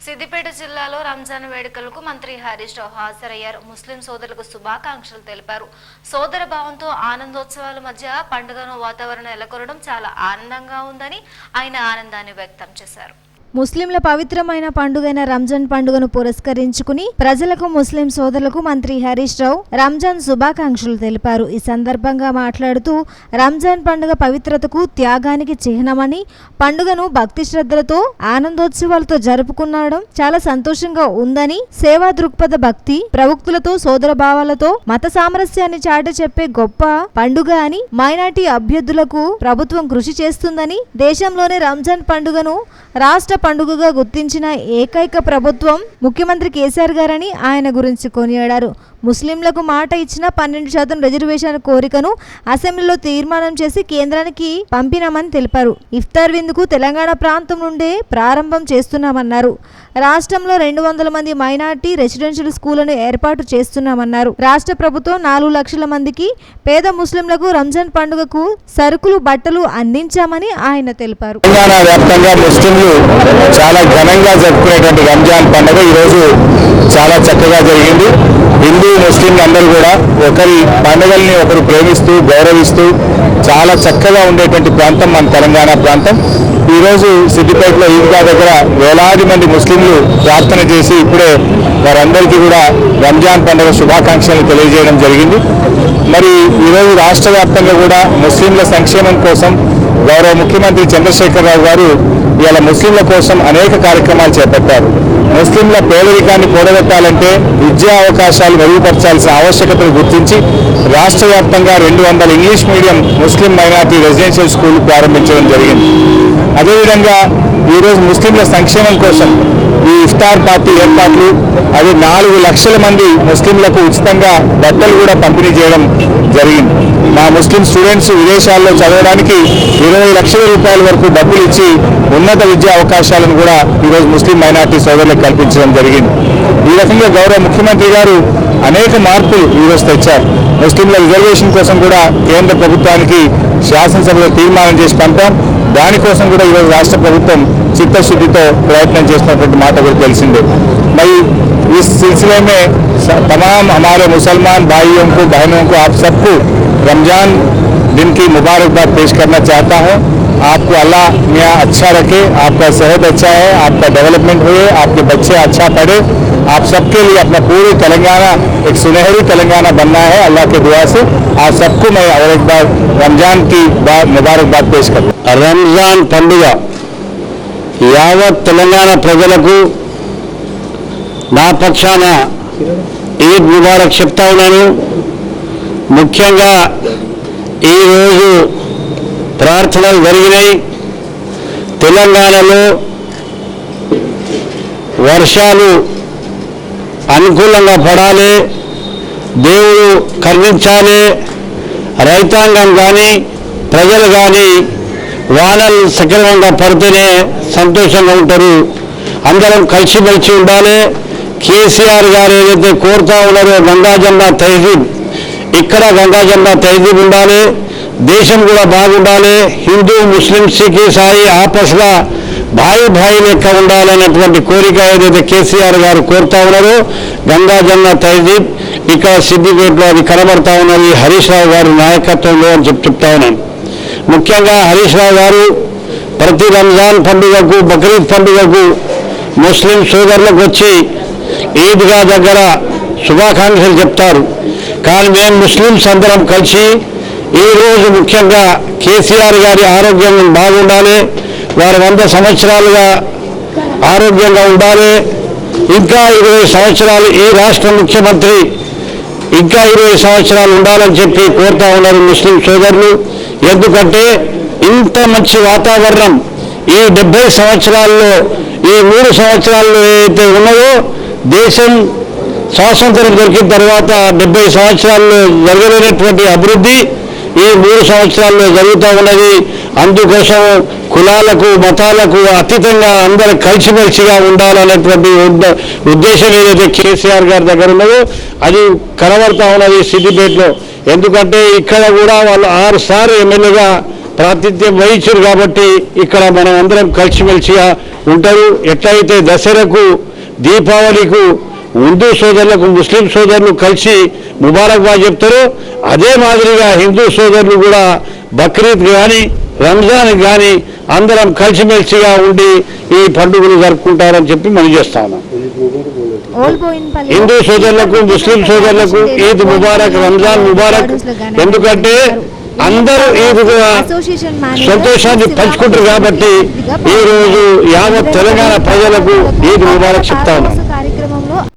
సిద్దిపేట జిల్లాలో రంజాన్ వేడుకలకు మంత్రి హరీష్ రావు హాజరయ్యారు. ముస్లిం సోదరులకు శుభాకాంక్షలు తెలిపారు. సోదర భావంతో ఆనందోత్సవాల మధ్య పండుగను వాతావరణం నెలకొనడం చాలా ఆనందంగా ఉందని ఆయన ఆనందాన్ని వ్యక్తం చేశారు. ముస్లింల పవిత్రమైన పండుగైన రంజాన్ పండుగను పురస్కరించుకుని ప్రజలకు ముస్లిం సోదరులకు మంత్రి హరీష్ రావు రంజాన్ శుభాకాంక్షలు తెలిపారు. ఈ సందర్భంగా మాట్లాడుతూ రంజాన్ పండుగ పవిత్రతకు త్యాగానికి చిహ్నమని, పండుగను భక్తి శ్రద్ధలతో ఆనందోత్సవాలతో జరుపుకునడం చాలా సంతోషంగా ఉందని, సేవా దృక్పథ భక్తి ప్రవక్తులతో సోదర భావాలతో మత సామరస్యాన్ని చాటి చెప్పే గొప్ప పండుగ అని, మైనార్టీ అభ్యర్థులకు ప్రభుత్వం కృషి చేస్తుందని, దేశంలోనే రంజాన్ పండుగను రాష్ట్ర పండుగగా గుర్తించిన ఏకైక ప్రభుత్వం ముఖ్యమంత్రి కేసీఆర్ గారని ఆయన గురించి కొనియాడారు. ముస్లింలకు మాట ఇచ్చిన 12% రిజర్వేషన్ కోరికను అసెంబ్లీలో తీర్మానం చేసి కేంద్రానికి పంపినామని తెలిపారు. ఇఫ్తార్ విందుకు తెలంగాణ ప్రాంతం నుండే ప్రారంభం చేస్తున్నామన్నారు. రాష్ట్రంలో 200 మంది మైనార్టీ రెసిడెన్షియల్ స్కూళ్లను ఏర్పాటు చేస్తున్నామన్నారు. రాష్ట్ర ప్రభుత్వం 4 లక్షల మందికి పేద ముస్లింలకు రంజాన్ పండుగకు సరుకులు, బట్టలు అందించామని ఆయన తెలిపారు. తెలంగాణ వ్యాప్తంగా ముస్లింలు చాలా ఘనంగా జరుపుకునేటువంటి రంజాన్ పండుగ ఈరోజు చాలా చక్కగా జరిగింది. హిందూ ముస్లింలు అందరూ కూడా ఒకరి పండుగల్ని ఒకరు ప్రేమిస్తూ గౌరవిస్తూ చాలా చక్కగా ఉండేటువంటి ప్రాంతం మన తెలంగాణ ప్రాంతం. ఈరోజు సిద్దిపేటలో ఈద్గా దగ్గర వేలాది మంది ముస్లింలు ప్రార్థన చేసి ఇప్పుడే వారందరికీ కూడా రంజాన్ పండుగ శుభాకాంక్షలు తెలియజేయడం జరిగింది. మరి ఈరోజు రాష్ట్ర వ్యాప్తంగా కూడా ముస్లింల సంక్షేమం కోసం గౌరవ ముఖ్యమంత్రి చంద్రశేఖరరావు గారు ఇవాళ ముస్లింల కోసం అనేక కార్యక్రమాలు చేపట్టారు. ముస్లింల పేదరికాన్ని కూడగట్టాలంటే విద్యా అవకాశాలు మెరుగుపరచాల్సిన ఆవశ్యకతను గుర్తించి రాష్ట్ర వ్యాప్తంగా 200 ఇంగ్లీష్ మీడియం ముస్లిం మైనార్టీ రెసిడెన్షియల్ స్కూల్ ప్రారంభించడం జరిగింది. అదేవిధంగా ఈరోజు ముస్లింల సంక్షేమం కోసం ఈ ఇఫ్తార్ పార్టీ ఏర్పాట్లు, అది 4 లక్షల మంది ముస్లింలకు ఉచితంగా బట్టలు కూడా పంపిణీ చేయడం జరిగింది. మా ముస్లిం స్టూడెంట్స్ విదేశాల్లో చదవడానికి 20 లక్షల రూపాయల వరకు డబ్బులు ఇచ్చి ఉన్నత విద్యా అవకాశాలను కూడా ఈరోజు ముస్లిం మైనార్టీ సోదరులకు కల్పించడం జరిగింది. ఈ రకంగా గౌరవ ముఖ్యమంత్రి గారు అనేక మార్పులు ఈరోజు తెచ్చారు. ముస్లింల రిజర్వేషన్ కోసం కూడా కేంద్ర ప్రభుత్వానికి శాసనసభలో తీర్మానం చేసి పంపాం. దానికోసం కూడా ఈరోజు రాష్ట్ర ప్రభుత్వం చిత్తశుద్ధితో ప్రయత్నం చేస్తున్నటువంటి మాట కూడా తెలిసిందే. మరి इस सिलसिले में तमाम हमारे मुसलमान भाइयों को बहनों को आप सबको रमज़ान दिन की मुबारकबाद पेश करना चाहता हूँ। आपको अल्लाह मियाँ अच्छा रखे, आपका सेहत अच्छा है, आपका डेवलपमेंट हुए, आपके बच्चे अच्छा पढ़े। आप सबके लिए अपना पूरी तेलंगाना एक सुनहरी तेलंगाना बनना है अल्लाह के दुआ से। आप सबको मैं और एक बार रमज़ान की मुबारकबाद पेश करता हूँ। रमज़ान पंడుగ యావత్ తెలంగాణ ప్రజలకు నా పక్షాన ఈద్ ముబారక్ చెప్తా ఉన్నాను. ముఖ్యంగా ఈరోజు ప్రార్థనలు జరిగినాయి. తెలంగాణలో వర్షాలు అనుకూలంగా పడాలి, దేవుడు కరుణించాలి, రైతాంగం కానీ ప్రజలు కానీ వానలు సక్రమంగా పడితేనే సంతోషంగా ఉంటారు. అందరం కలిసిమెలిసి ఉండాలి. కేసీఆర్ గారు ఏదైతే కోరుతా ఉన్నారో గంగా జమునా తహజీబ్, ఇక్కడ గంగా జమునా తహజీబ్ ఉండాలి, దేశం కూడా బాగుండాలి, హిందూ ముస్లిం సిక్ ఈసాయి ఆపస్గా భాయి లెక్క ఉండాలనేటువంటి కోరిక ఏదైతే కేసీఆర్ గారు కోరుతా ఉన్నారో గంగా జమునా తహజీబ్ ఇక్కడ సిద్దిపేటలో అది కనబడతా ఉన్నది హరీష్ రావు గారి నాయకత్వంలో అని చెప్తా ఉన్నాను. ముఖ్యంగా హరీష్ రావు గారు ప్రతి రంజాన్ పండుగకు, బక్రీద్ పండుగకు ముస్లిం సోదరులకు వచ్చి ఈద్గా దగ్గర శుభాకాంక్షలు చెప్తారు. కానీ మేము ముస్లిమ్స్ అందరం కలిసి ఈరోజు ముఖ్యంగా కేసీఆర్ గారి ఆరోగ్యం బాగుండాలి, వారు 100 సంవత్సరాలుగా ఆరోగ్యంగా ఉండాలి, ఇంకా 20 సంవత్సరాలు ఈ రాష్ట్ర ముఖ్యమంత్రి ఇంకా 20 సంవత్సరాలు ఉండాలని చెప్పి కోరుతా ఉన్నారు ముస్లిం సోదరులు. ఎందుకంటే ఇంత మంచి వాతావరణం ఈ 70 సంవత్సరాల్లో, ఈ 3 సంవత్సరాల్లో ఏదైతే ఉన్నదో దేశం స్వాతంత్రం దొరికిన తర్వాత 70 సంవత్సరాల్లో జరగలేనటువంటి అభివృద్ధి ఈ 3 సంవత్సరాల్లో జరుగుతూ ఉన్నది. అందుకోసం కులాలకు మతాలకు అతీతంగా అందరూ కలిసిమెలిసిగా ఉండాలనేటువంటి ఉద్దేశం ఏదైతే కేసీఆర్ గారి దగ్గర ఉన్నదో అది కనబడతా ఉన్నది సిద్దిపేటలో. ఎందుకంటే ఇక్కడ కూడా వాళ్ళు 6 సార్లు ఎమ్మెల్యేగా ప్రాతినిధ్యం వహించారు కాబట్టి ఇక్కడ మనం అందరం కలిసిమెలిసిగా ఉంటారు. ఎట్లయితే దసరాకు దీపావళికు హిందూ సోదరులకు ముస్లిం సోదరులు కలిసి ముబారక్బాద్ చెప్తారో అదే మాదిరిగా హిందూ సోదరులు కూడా బక్రీద్ కానీ రంజాన్ కానీ అందరం కలిసిమెలిసిగా ఉండి ఈ పండుగలు జరుపుకుంటారని చెప్పి మనం చేస్తా ఉన్నాం. హిందూ సోదరులకు ముస్లిం సోదరులకు ఈద్ ముబారక్, రంజాన్ ముబారక్. ఎందుకంటే అందరూ ఈద్ సంతోషాన్ని పంచుకుంటారు కాబట్టి ఈ రోజు యావత్ తెలంగాణ ప్రజలకు ఈద్ ముబారక్ చెప్తా ఉన్నాం.